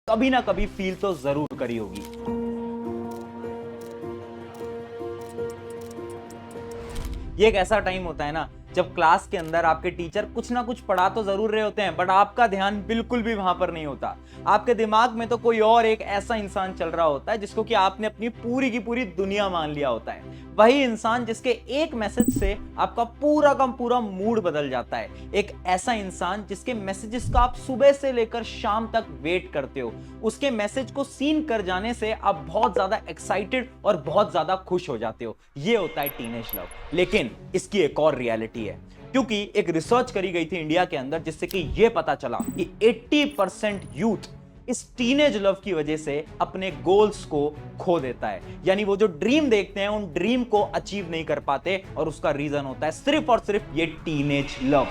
कभी ना कभी फील तो जरूर करी होगी। ये एक ऐसा टाइम होता है ना जब क्लास के अंदर आपके टीचर कुछ ना कुछ पढ़ा तो जरूर रहे होते हैं, बट आपका ध्यान बिल्कुल भी वहां पर नहीं होता। आपके दिमाग में तो कोई और एक ऐसा इंसान चल रहा होता है जिसको कि आपने अपनी पूरी की पूरी दुनिया मान लिया होता है। वही इंसान जिसके एक मैसेज से आपका पूरा का पूरा मूड बदल जाता है। एक ऐसा इंसान जिसके मैसेजेस का आप सुबह से लेकर शाम तक वेट करते हो। उसके मैसेज को सीन कर जाने से आप बहुत ज्यादा एक्साइटेड और बहुत ज्यादा खुश हो जाते हो। ये होता है टीनेज लव। लेकिन इसकी एक और रियलिटी है, क्योंकि एक रिसर्च करी गई थी इंडिया के अंदर जिससे कि यह पता चला कि 80% यूथ इस टीनेज लव की वजह से अपने गोल्स को खो देता है। यानी वो जो ड्रीम देखते हैं उन ड्रीम को अचीव नहीं कर पाते, और उसका रीजन होता है सिर्फ और सिर्फ ये टीनेज लव।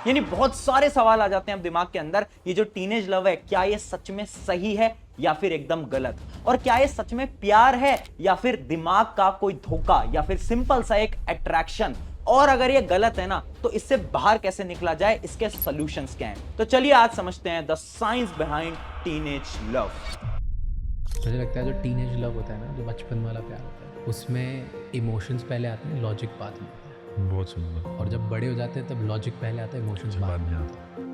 यानी बहुत सारे सवाल आ जाते हैं अब दिमाग के अंदर, ये जो टीनेज लव है क्या ये सच में सही है या फिर एकदम गलत, और क्या ये सच में प्यार है या फिर दिमाग का कोई धोखा या फिर सिंपल सा एक अट्रैक्शन, और अगर ये गलत है ना तो इससे बाहर कैसे निकला जाए, इसके सॉल्यूशंस क्या हैं। तो चलिए आज समझते हैं the science behind teenage love. मुझे लगता है जो टीनेज लव होता है ना, जो बचपन वाला प्यार होता है, उसमें इमोशंस पहले आते हैं, लॉजिक बाद में आता है। बहुत सुंदर। और जब बड़े हो जाते हैं तब लॉजिक पहले आता है, इमोशंस बाद में आता है।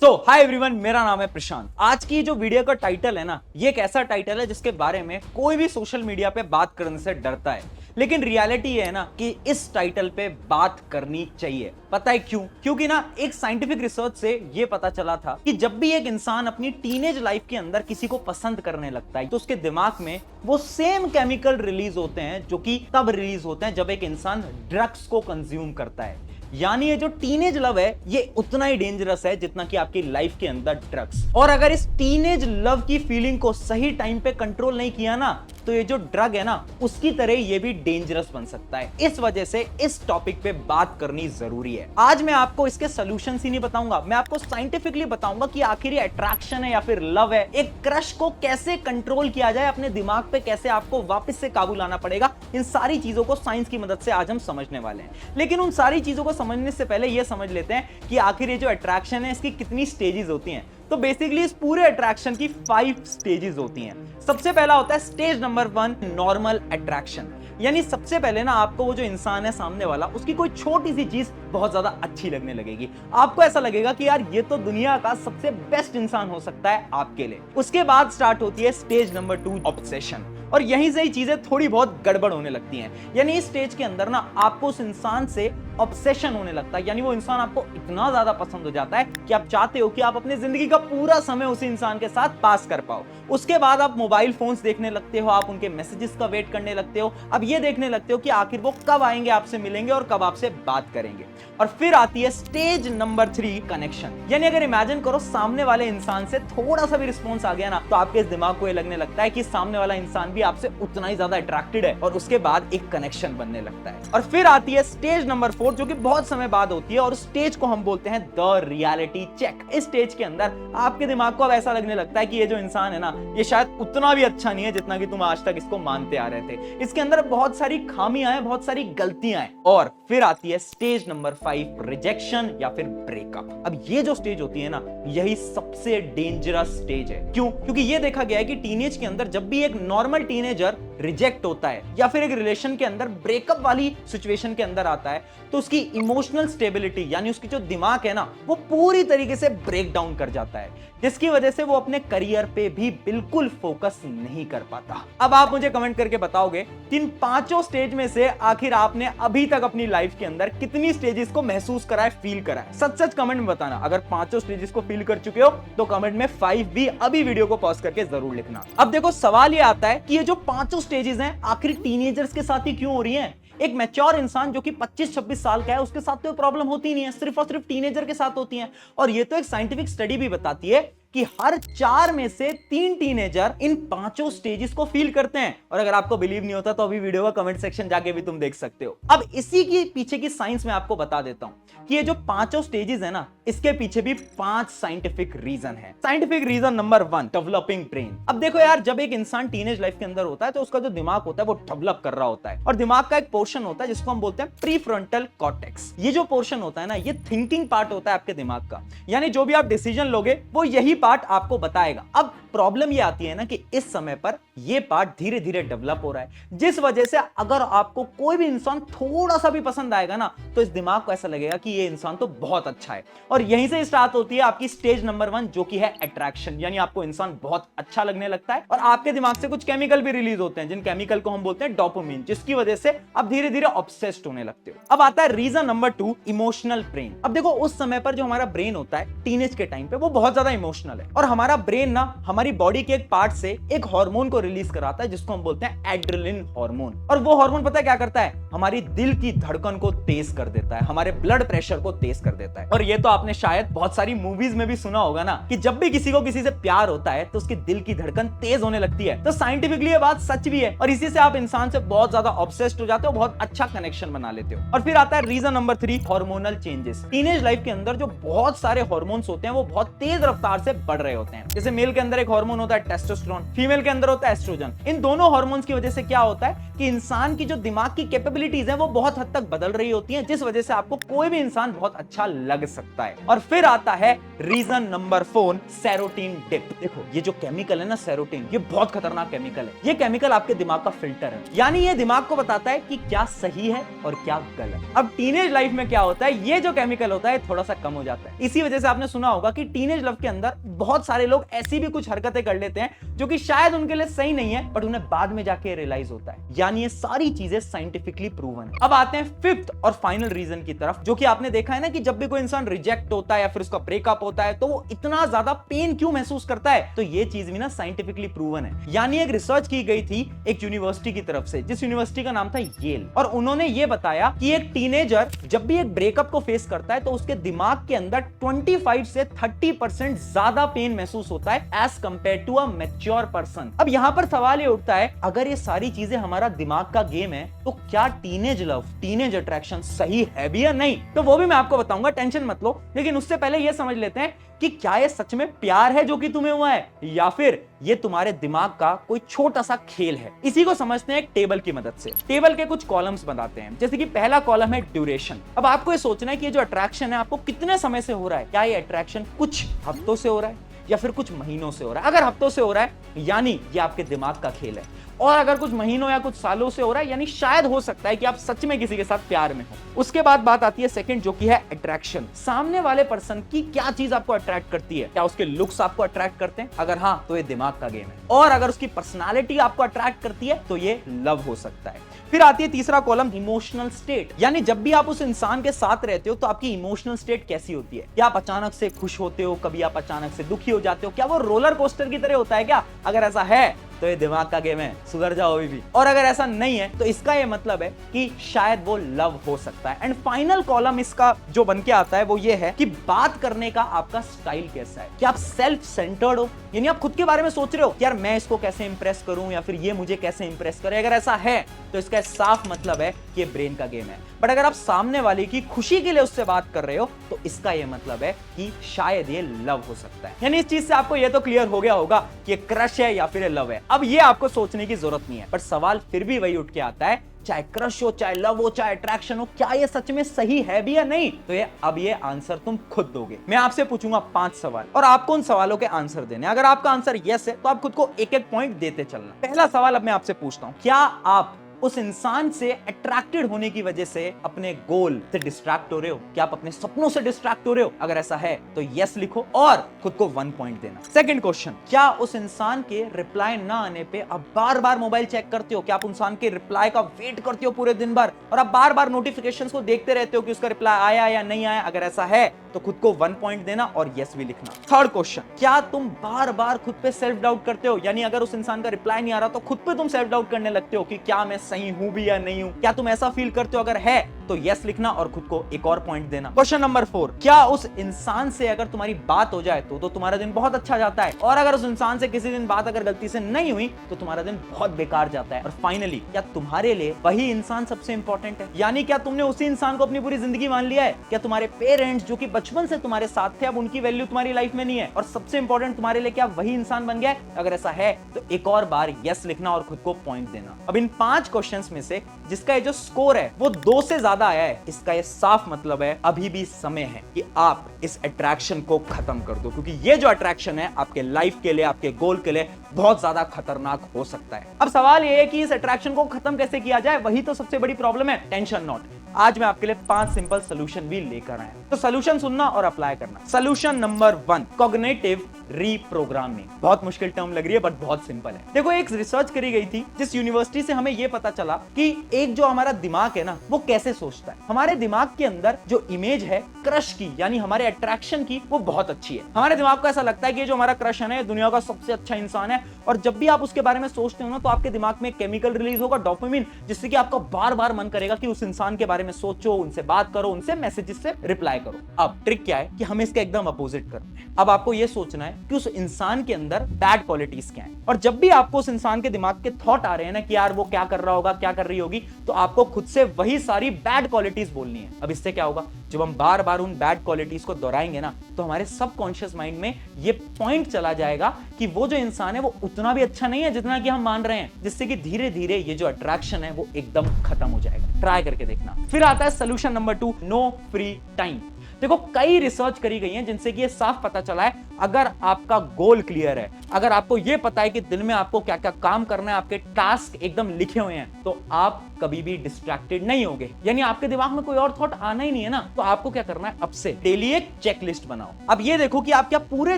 तो हाय एवरीवन, मेरा नाम है प्रशांत। आज की जो वीडियो का टाइटल है ना, ये एक ऐसा टाइटल है जिसके बारे में कोई भी सोशल मीडिया पे बात करने से डरता है, लेकिन रियलिटी ये है ना कि इस टाइटल पे बात करनी चाहिए। पता है क्यों? क्योंकि ना एक साइंटिफिक रिसर्च से ये पता चला था कि जब भी एक इंसान अपनी टीनेज लाइफ के अंदर किसी को पसंद करने लगता है तो उसके दिमाग में वो सेम केमिकल रिलीज होते हैं जो कि तब रिलीज होते हैं जब एक इंसान ड्रग्स को कंज्यूम करता है। यानी ये जो टीनेज लव है ये उतना ही डेंजरस है जितना कि आपकी लाइफ के अंदर ड्रग्स। और अगर इस टीनेज लव की फीलिंग को सही टाइम पे कंट्रोल नहीं किया ना तो ये जो ड्रग है ना उसकी तरह ये भी डेंजरस बन सकता है। इस वजह से इस टॉपिक पे बात करनी जरूरी है। आज मैं आपको इसके सॉल्यूशंस ही नहीं बताऊंगा, मैं आपको साइंटिफिकली बताऊंगा कि आखिर ये अट्रैक्शन है या फिर लव है, एक क्रश को कैसे कंट्रोल किया जाए, अपने दिमाग पे कैसे आपको वापस से काबू लाना पड़ेगा। इन सारी चीजों को साइंस की मदद से आज हम समझने वाले हैं। लेकिन उन सारी चीजों को समझने से पहले यह समझ लेते हैं कि आखिर ये जो अट्रैक्शन है इसकी कितनी स्टेजेस होती हैं। तो बेसिकली इस पूरे अट्रैक्शन की 5 स्टेजेस होती हैं। सबसे पहला होता है स्टेज नंबर 1, नॉर्मल अट्रैक्शन। यानी सबसे पहले ना आपको वो जो इंसान है सामने वाला, उसकी कोई छोटी सी चीज बहुत ज्यादा अच्छी लगने लगेगी। आपको ऐसा लगेगा कि यार ये तो दुनिया का सबसे बेस्ट इंसान हो सकता है आपके लिए। उसके बाद स्टार्ट होती है स्टेज नंबर 2, ऑब्सेशन। और यहीं से ही चीजें थोड़ी बहुत गड़बड़ होने लगती हैं। यानी इस स्टेज के अंदर ना आपको उस इंसान से ऑब्सेशन होने लगता है, यानी वो इंसान आपको इतना ज्यादा पसंद हो जाता है कि आप चाहते हो कि आप अपनी जिंदगी का पूरा समय उस इंसान के साथ पास कर पाओ। उसके बाद आप मोबाइल फोन्स देखने लगते हो, आप उनके मैसेजेस का वेट करने लगते हो। अब ये देखने लगते हो कि आखिर वो कब आएंगे, आपसे मिलेंगे और कब आपसे बात करेंगे। और फिर आती है स्टेज नंबर 3, कनेक्शन। यानी अगर इमेजिन करो सामने वाले इंसान से थोड़ा सा भी रिस्पॉन्स आ गया ना तो आपके इस दिमाग को ये लगने लगता है कि सामने वाला इंसान भी आपसे उतना ही ज्यादा अट्रैक्टेड है, और उसके बाद एक कनेक्शन बनने लगता है। और फिर आती है स्टेज नंबर 4 जो कि बहुत समय बाद होती है, और उस स्टेज को हम बोलते हैं द रियलिटी चेक। इस स्टेज के अंदर आपके दिमाग को अब ऐसा लगने लगता है कि ये जो इंसान है ना ये शायद उतना भी अच्छा नहीं है जितना कि तुम आज तक इसको मानते आ रहे थे। इसके अंदर बहुत सारी खामियां हैं, बहुत सारी गलतियां हैं। और फिर आती है स्टेज नंबर 5, रिजेक्शन या फिर ब्रेकअप। अब ये जो स्टेज होती है ना यही सबसे डेंजरस स्टेज है। क्यों? क्योंकि ये देखा गया है कि टीनेज के अंदर जब भी एक नॉर्मल टीनेजर रिजेक्ट होता है या फिर एक रिलेशन के अंदर ब्रेकअप वाली सिचुएशन के अंदर आता है तो उसकी इमोशनल स्टेबिलिटी यानी उसकी जो दिमाग है ना वो पूरी तरीके से ब्रेक डाउन कर जाता है, जिसकी वजह से वो अपने करियर पे भी बिल्कुल फोकस नहीं कर पाता। अब आप मुझे कमेंट करके बताओगे कि इन 5 स्टेज में से आखिर आपने अभी तक अपनी लाइफ के अंदर कितनी स्टेजेस को महसूस करा है, फील करा है। सच सच कमेंट में बताना। अगर 5 स्टेजेस को फील कर चुके हो तो कमेंट में 5 भी अभी वीडियो को पॉज करके जरूर लिखना। अब देखो सवाल ये आता है कि ये जो 5 स्टेजेस हैं आखिर टीनेजर्स के साथ ही क्यों हो रही हैं? एक मैच्योर इंसान जो कि 25-26 साल का है उसके साथ तो प्रॉब्लम होती नहीं है, सिर्फ और सिर्फ टीनेजर के साथ होती है। और ये तो एक साइंटिफिक स्टडी भी बताती है कि हर 4 में से 3 टीनेजर इन 5 स्टेजेस को फील करते हैं। और अगर आपको बिलीव नहीं होता तो अभी वीडियो का कमेंट सेक्शन जाके भी तुम देख सकते हो। अब इसी की पीछे की साइंस मैं आपको बता देता हूं कि ये जो 5 स्टेजेस है ना, इसके पीछे भी 5 साइंटिफिक रीजन है। Scientific reason number 1, developing brain. अब देखो यार, जब एक इंसान टीनेज लाइफ के अंदर होता है तो उसका जो दिमाग होता है वो डेवलप कर रहा होता है, और दिमाग का एक पोर्शन होता है जिसको हम बोलते हैं प्रीफ्रंटल कॉर्टेक्स। ये जो पोर्शन होता है ना, ये थिंकिंग पार्ट होता है आपके दिमाग का, यानी जो भी आप डिसीजन लोगे वो यही पार्ट आपको बताएगा। अब प्रॉब्लम ये आती है ना कि इस समय पर ये पार्ट धीरे धीरे डेवलप हो रहा है, जिस वजह से अगर आपको कोई भी इंसान थोड़ा सा भी पसंद आएगा ना, तो इस दिमाग को ऐसा लगेगा कि ये इंसान तो बहुत अच्छा है। और यहीं से स्टार्ट होती है आपकी स्टेज नंबर 1, जो कि है अट्रैक्शन, यानी आपको इंसान बहुत अच्छा लगने लगता है और आपके दिमाग से कुछ केमिकल भी रिलीज होते हैं, जिन केमिकल को हम बोलते हैं डोपामिन, जिसकी वजह से आप धीरे धीरे ऑब्सेस्ड होने लगते हो। अब आता है रीजन नंबर 2, इमोशनल ब्रेन। अब देखो, उस समय पर जो हमारा ब्रेन होता है टीनेज के टाइम पे, वो बहुत ज्यादा इमोशनल है, और हमारा ब्रेन ना हमारी बॉडी के एक पार्ट से एक हार्मोन को रिलीज कराता है जिसको हम बोलते हैं एड्रेनलिन हार्मोन। और वो हार्मोन पता है क्या करता है? हमारी दिल की धड़कन को तेज कर देता है, हमारे ब्लड प्रेशर को तेज कर देता है। और ये तो आपने शायद बहुत सारी मूवीज में भी सुना होगा ना कि जब भी किसी को किसी से प्यार होता है तो उसके दिल की धड़कन तेज होने लगती है। तो साइंटिफिकली ये बात सच भी है, और इसी से आप इंसान से बहुत ज्यादा ऑब्सेस्ड हो जाते हो, बहुत अच्छा कनेक्शन बना लेते हो। और फिर आता है reason number 3, hormonal changes. Teenage life के अंदर जो बहुत सारे हार्मोन्स होते हैं वो बहुत तेज रफ्तार से बढ़ रहे होते हैं। जैसे मेल के अंदर एक हार्मोन होता है टेस्टोस्टेरोन, फीमेल के अंदर होता है एस्ट्रोजन। इन दोनों हार्मोन्स की वजह से क्या होता है कि इंसान की जो दिमाग की कैपेबिलिटीज है वो बहुत हद तक बदल रही होती हैं, जिस वजह से आपको कोई भी इंसान बहुत अच्छा लग सकता है। और फिर आता है रीजन नंबर 4, सेरोटीन डिप। देखो, ये जो केमिकल है ना सेरोटीन, ये बहुत खतरनाक केमिकल है। ये केमिकल आपके दिमाग का फिल्टर है, यानी ये दिमाग को बताता है कि क्या सही है और क्या गलत। अब टीनेज लाइफ में क्या होता है, ये जो केमिकल होता है थोड़ा सा कम हो जाता है। इसी वजह से आपने सुना होगा कि टीनेज लाइफ के अंदर बहुत सारे लोग ऐसी भी कुछ हरकतें कर लेते हैं जो कि शायद उनके लिए सही नहीं है, बट उन्हें बाद में जाके रियलाइज होता है। यानी ये सारी चीजें साइंटिफिकली प्रूवन है। अब आते हैं 5th और फाइनल रीजन की तरफ, जो कि आपने देखा है ना कि जब भी कोई इंसान रिजेक्ट होता है या फिर उसका ब्रेकअप होता है तो वो इतना ज्यादा पेन क्यों महसूस करता है। तो ये चीज भी ना साइंटिफिकली प्रूवन है। यानी एक रिसर्च की गई थी एक यूनिवर्सिटी की तरफ से, जिस यूनिवर्सिटी का नाम था येल, और उन्होंने ये बताया कि एक टीनेजर जब भी एक ब्रेकअप को फेस करता है तो उसके दिमाग के अंदर 25 से 30% ज्यादा पेन महसूस होता है as compare to a mature person. अब यहां पर सवाल ये उठता है, अगर ये सारी चीजें हमारा दिमाग का गेम है तो क्या टीनेज लव, टीनेज अट्रैक्शन सही है भी या नहीं? तो वो भी मैं आपको बताऊंगा, टेंशन मत लो। लेकिन उससे पहले ये समझ लेते हैं कि क्या ये सच में प्यार है जो कि तुम्हें हुआ है, या फिर ये तुम्हारे दिमाग का कोई छोटा सा खेल है। इसी को समझते हैं एक टेबल की मदद से। टेबल के कुछ कॉलम्स बनाते हैं, जैसे कि पहला कॉलम है ड्यूरेशन। अब आपको ये सोचना है कि ये जो अट्रैक्शन है आपको कितने समय से हो रहा है। क्या ये अट्रैक्शन कुछ हफ्तों से हो रहा है या फिर कुछ महीनों से हो रहा है? अगर हफ्तों से हो रहा है यानी ये आपके दिमाग का खेल है, और अगर कुछ महीनों या कुछ सालों से हो रहा है यानी शायद हो सकता है कि आप सच में किसी के साथ प्यार में हो। उसके बाद बात आती है सेकंड, जो कि है अट्रैक्शन। सामने वाले पर्सन की क्या चीज आपको अट्रैक्ट करती है? क्या उसके लुक्स आपको अट्रैक्ट करते हैं? अगर हाँ तो ये दिमाग का गेम है, और अगर उसकी पर्सनालिटी आपको अट्रैक्ट करती है तो ये लव हो सकता है। फिर आती है तीसरा कॉलम, इमोशनल स्टेट। यानी जब भी आप उस इंसान के साथ रहते हो तो आपकी इमोशनल स्टेट कैसी होती है? क्या आप अचानक से खुश होते हो, कभी आप अचानक से दुखी हो जाते हो? क्या वो रोलर कोस्टर की तरह होता है क्या? अगर ऐसा है तो ये दिमाग का गेम है, सुधर जाओ अभी भी। और अगर ऐसा नहीं है तो इसका ये मतलब है कि शायद वो लव हो सकता है। एंड फाइनल कॉलम इसका जो बन के आता है वो ये है कि बात करने का आपका स्टाइल कैसा है। क्या आप सेल्फ सेंटर्ड हो, यानी आप खुद के बारे में सोच रहे हो यार मैं इसको कैसे इंप्रेस करूं या फिर ये मुझे कैसे इंप्रेस करे? अगर ऐसा है तो इसका साफ मतलब है कि ये ब्रेन का गेम है। बट अगर आप सामने वाले की खुशी के लिए उससे बात कर रहे हो तो इसका ये मतलब है कि शायद ये लव हो सकता है। यानी इस चीज से आपको ये तो क्लियर हो गया होगा कि ये क्रश है या फिर ये लव है। अब ये आपको सोचने की जरूरत नहीं है, पर सवाल फिर भी वही उठ के आता है, चाहे क्रश हो, चाहे लव हो, चाहे अट्रैक्शन हो, क्या ये सच में सही है भी या नहीं? तो ये अब ये आंसर तुम खुद दोगे। मैं आपसे पूछूंगा 5 सवाल और आपको उन सवालों के आंसर देने। अगर आपका आंसर यस है तो आप खुद को एक एक पॉइंट देते चलना। पहला सवाल अब मैं आपसे पूछता हूं, क्या आप उस इंसान से अट्रैक्टेड होने की वजह से अपने गोल से डिस्ट्रैक्ट हो रहे हो? क्या आप अपने सपनों से डिस्ट्रैक्ट हो रहे हो? अगर ऐसा है तो यस लिखो और खुद को 1 पॉइंट देना। सेकंड क्वेश्चन, क्या उस इंसान के रिप्लाई ना आने पे आप बार बार मोबाइल चेक करते हो? क्या आप इंसान के रिप्लाई का वेट करते हो पूरे दिन भर और आप बार बार नोटिफिकेशंस को देखते रहते हो कि उसका रिप्लाई आया या नहीं आया? अगर ऐसा है तो खुद को 1 पॉइंट देना और यस भी लिखना। थर्ड क्वेश्चन, क्या तुम बार बार खुद पे सेल्फ डाउट करते हो? यानी अगर उस इंसान का रिप्लाई नहीं आ रहा तो खुद पे तुम सेल्फ डाउट करने लगते हो कि क्या मैं सही हूं भी या नहीं हूं? क्या तुम ऐसा फील करते हो? अगर है तो यस लिखना और खुद को एक और पॉइंट देना। क्वेश्चन नंबर 4, क्या उस इंसान से अगर तुम्हारी बात हो जाए तो तुम्हारा दिन बहुत अच्छा जाता है, और अगर उस इंसान से किसी दिन बात अगर गलती से नहीं हुई तो तुम्हारा दिन बहुत बेकार जाता है। और फाइनली, क्या तुम्हारे लिए वही इंसान सबसे इंपॉर्टेंट है? यानी क्या तुमने उसी इंसान को अपनी पूरी जिंदगी मान लिया है? क्या तुम्हारे पेरेंट्स जो कि बचपन से तुम्हारे साथ थे, अब उनकी वैल्यू तुम्हारी लाइफ में नहीं है, और सबसे इंपॉर्टेंट तुम्हारे लिए क्या वही इंसान बन गया है? अगर ऐसा है तो एक और बार यस लिखना और खुद को पॉइंट देना। अब इन 5 क्वेश्चंस में से जिसका ये जो स्कोर है वो 2 से ज्यादा आया है, इसका ये साफ मतलब है अभी भी समय है कि आप इस अट्रैक्शन को खत्म कर दो, क्योंकि ये जो अट्रैक्शन है आपके लाइफ के लिए, आपके गोल के लिए बहुत ज्यादा खतरनाक हो सकता है। अब सवाल ये है कि इस अट्रैक्शन को खत्म कैसे किया जाए, वही तो सबसे बड़ी प्रॉब्लम है। टेंशन नॉट, आज मैं आपके लिए 5 सिंपल सॉल्यूशन भी लेकर आया, तो सॉल्यूशन सुनना और अप्लाई करना। Solution number 1, cognitive reprogramming. बहुत मुश्किल टर्म लग रही है बट बहुत सिंपल है। देखो, एक रिसर्च करी गई थी जिस यूनिवर्सिटी से हमें यह पता चला कि एक जो हमारा दिमाग है ना, वो कैसे सोचता है। हमारे दिमाग के अंदर जो इमेज है क्रश की, यानी हमारे अट्रैक्शन की, वो बहुत अच्छी है। हमारे दिमाग को ऐसा लगता है कि जो हमारा क्रश है ना, दुनिया का सबसे अच्छा इंसान है, और जब भी आप उसके बारे में सोचते हो ना तो आपके दिमाग में केमिकल रिलीज होगा, डोपामिन, जिससे कि आपका बार बार मन करेगा कि उस इंसान के बारे में सोचो, उनसे बात करो, उनसे मैसेजेस से रिप्लाई करो। अब ट्रिक क्या है कि हमें इसका एकदम अपोजिट करना है। अब आपको यह सोचना है कि उस इंसान के अंदर बैड क्वालिटीज क्या हैं, और जब भी आपको उस इंसान के दिमाग के थॉट आ रहे हैं ना कि यार वो क्या कर रहा होगा, क्या कर रही होगी, तो आपको खुद से वही सारी बैड क्वालिटीज बोलनी है। अब इससे क्या होगा, जब हम बार बार उन बैड क्वालिटीज को दोहराएंगे ना, तो हमारे सबकॉन्शियस माइंड में ये पॉइंट चला जाएगा कि वो जो इंसान है वो उतना भी अच्छा नहीं है जितना कि हम मान रहे हैं, जिससे कि धीरे धीरे ये जो अट्रैक्शन है वो एकदम खत्म हो जाएगा। ट्राई करके देखना। फिर आता है solution number 2, no free time. देखो, कई रिसर्च करी गई है जिनसे कि ये साफ पता चला है, अगर आपका गोल क्लियर है, अगर आपको ये पता है कि दिन में आपको क्या क्या काम करना है, आपके टास्क एकदम लिखे हुए हैं, तो आप कभी भी डिस्ट्रैक्टेड नहीं होगे। यानी आपके दिमाग में कोई और थॉट आना ही नहीं है ना। तो आपको क्या करना है, अब से डेली एक चेकलिस्ट बनाओ। अब ये देखो कि आप क्या पूरे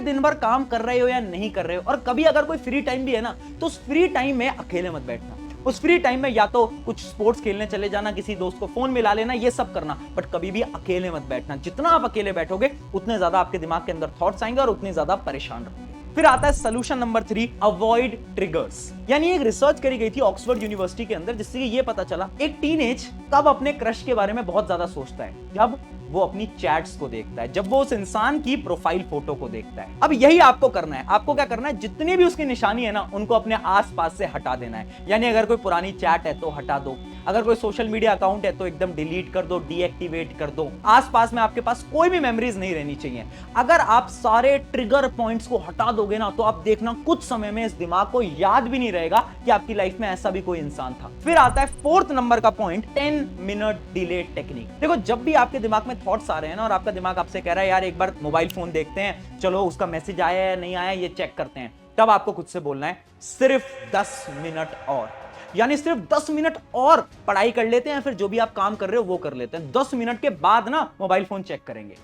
दिन भर काम कर रहे हो या नहीं कर रहे हो, और कभी अगर कोई फ्री टाइम भी है ना, तो उस फ्री टाइम में अकेले मत बैठना। उस फ्री टाइम में या तो कुछ स्पोर्ट्स खेलने चले जाना, किसी दोस्त को फोन मिला लेना, ये सब करना, बट कभी भी अकेले मत बैठना। जितना आप अकेले बैठोगे उतने ज्यादा आपके दिमाग के अंदर थॉट्स आएंगे और उतने ज्यादा परेशान रहोगे। फिर आता है सोल्यूशन नंबर 3, अवॉइड ट्रिगर्स। यानी एक रिसर्च करी गई थी ऑक्सफोर्ड यूनिवर्सिटी के अंदर, जिससे ये पता चला एक टीनेज कब अपने क्रश के बारे में बहुत ज्यादा सोचता है, जब वो अपनी चैट्स को देखता है, जब वो उस इंसान की प्रोफाइल फोटो को देखता है। अब यही आपको करना है। आपको क्या करना है, जितनी भी उसकी निशानी है ना, उनको अपने आसपास से हटा देना है। यानी अगर कोई पुरानी चैट है तो हटा दो, अगर कोई सोशल मीडिया अकाउंट है तो एकदम डिलीट कर दो, डीएक्टिवेट कर दो। आसपास में आपके पास कोई भी मेमोरीज नहीं रहनी चाहिए। अगर आप सारे ट्रिगर पॉइंट्स को हटा दोगे ना, तो आप देखना कुछ समय में इस दिमाग को याद भी नहीं रहेगा कि आपकी लाइफ में ऐसा भी कोई इंसान था। फिर आता है 4th नंबर का पॉइंट, 10 मिनट डिले टेक्निक। देखो, जब भी आपके दिमाग में थॉट्स आ रहे हैं ना, और आपका दिमाग आपसे कह रहा है यार एक बार मोबाइल फोन देखते हैं, चलो उसका मैसेज आया है नहीं आया ये चेक करते हैं, तब आपको खुद से बोलना है सिर्फ 10 मिनट और। यानी सिर्फ 10 मिनट और पढ़ाई कर लेते हैं, फिर जो भी आप काम कर रहे हो वो कर लेते हैं, 10 मिनट के बाद ना मोबाइल फोन चेक करेंगे।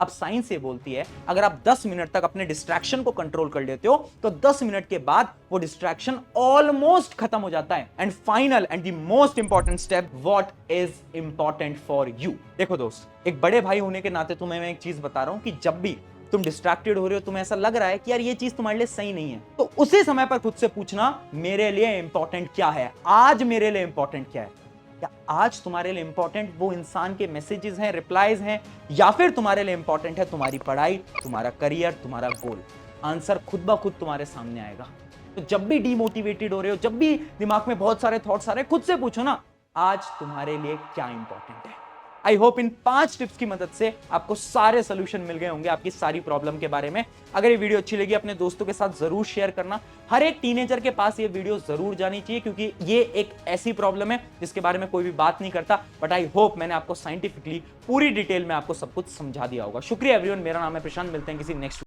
अब साइंस ये बोलती है, अगर आप 10 मिनट तक अपने डिस्ट्रैक्शन को कंट्रोल कर लेते हो, तो 10 मिनट के बाद वो डिस्ट्रैक्शन ऑलमोस्ट खत्म हो जाता है। And final and the most important step, what is important for you. देखो दोस्त, एक बड़े भाई होने के नाते तुम्हें मैं एक चीज बता रहा हूं कि जब भी तुम डिस्ट्रैक्टेड हो रहे हो, तुम्हें ऐसा लग रहा है कि यार ये चीज तुम्हारे लिए सही नहीं है, तो उसी समय पर खुद से पूछना, मेरे लिए इंपॉर्टेंट क्या है आज, मेरे लिए इंपॉर्टेंट क्या है। क्या आज तुम्हारे लिए इंपॉर्टेंट वो इंसान के मैसेजेस हैं, रिप्लाईज हैं, या फिर तुम्हारे लिए इंपॉर्टेंट है तुम्हारी पढ़ाई, तुम्हारा करियर, तुम्हारा गोल? आंसर खुद ब खुद तुम्हारे सामने आएगा। तो जब भी डीमोटिवेटेड हो रहे हो, जब भी दिमाग में बहुत सारे थॉट्स आ रहे हैं, खुद से पूछो ना, आज तुम्हारे लिए क्या इंपॉर्टेंट है। आई होप इन 5 टिप्स की मदद से आपको सारे सोल्यूशन मिल गए होंगे आपकी सारी प्रॉब्लम के बारे में। अगर ये वीडियो अच्छी लगी, अपने दोस्तों के साथ जरूर शेयर करना। हर एक टीनेजर के पास ये वीडियो जरूर जानी चाहिए, क्योंकि ये एक ऐसी प्रॉब्लम है जिसके बारे में कोई भी बात नहीं करता। बट आई होप मैंने आपको साइंटिफिकली पूरी डिटेल में आपको सब कुछ समझा दिया होगा। शुक्रिया एवरीवन, मेरा नाम है प्रशांत, मिलते हैं किसी नेक्स्ट